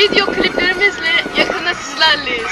video kliplerimizle yakında sizlerleyiz.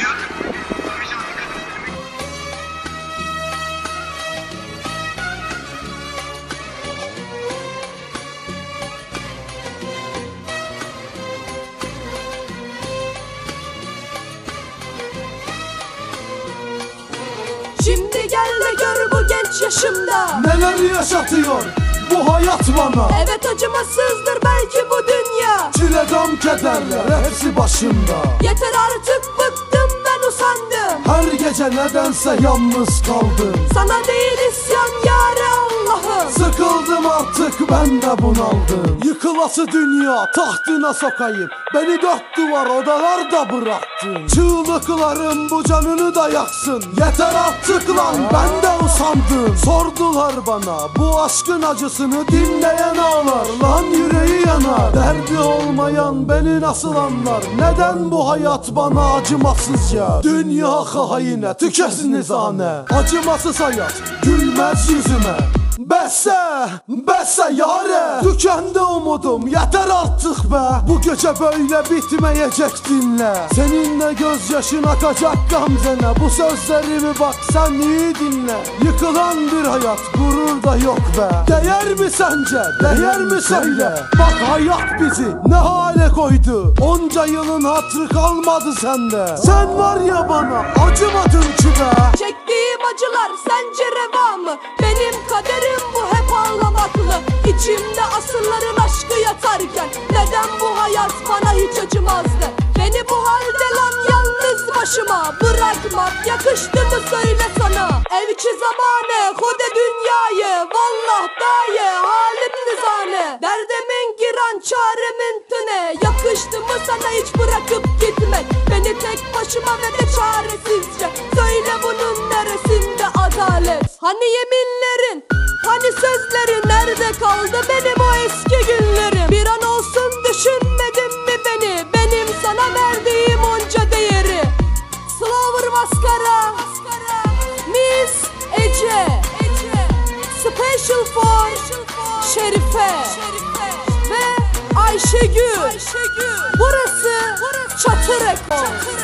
Şimdi gel de gör bu genç yaşımda neler yaşatıyor bu hayat bana. Evet, acımasızdır belki bu dünya. Çile gam kederler hepsi başımda. Yeter artık, bıktım ben, usandım. Her gece nedense yalnız kaldım. Sana değil isyan yâre Allah'ım. Sıkıldım artık, ben de bunaldım. Yıkılası dünya tahtına sokayım. Beni dört duvar odalarda bıraktın. Çığlıklarım bu canını da yaksın. Yeter artık lan, ben de usandım. Sordular bana bu aşkın acısını, dinleyen ağlar lan, yüreği yanar. Derdi olmayan beni nasıl anlar? Neden bu hayat bana acımasızca? Dünya haine tükesin nizane. Acımasız hayat gülmez yüzüme. Besse yâre, tükendi umudum, yeter artık be. Bu gece böyle bitmeyecek, dinle. Seninle gözyaşın akacak gamzene. Bu sözlerimi bak sen iyi dinle. Yıkılan bir hayat, gurur da yok be. Değer mi sence, değer mi söyle? Bak hayat bizi ne hale koydu. Onca yılın hatırı kalmadı sende. Sen var ya bana acımadın ki be. Çektiğim acılar sence reva mı? Benim kaderim bu, hep ağlamaklı. İçimde asırların aşkı yatarken neden bu hayat bana hiç acımazdı? Beni bu halde lan yalnız başıma bırakmak yakıştı mı söyle sana? Evçi zamane kode dünyayı, vallah daye halim nizane. Derdimin giran çaremin tüne, yakıştı mı sana hiç bırakıp gitmek? Beni tek başıma ve de çaresizce, söyle bunun neresinde adalet? Hani yeminlerin, hani sözlerin nerede kaldı benim o eski günlerim? Bir an olsun düşünmedin mi beni, benim sana verdiğim onca değeri? Slower Maskara, Miss Ece, Special for Şerife ve Ayşegül. Burası Çatı Rekord.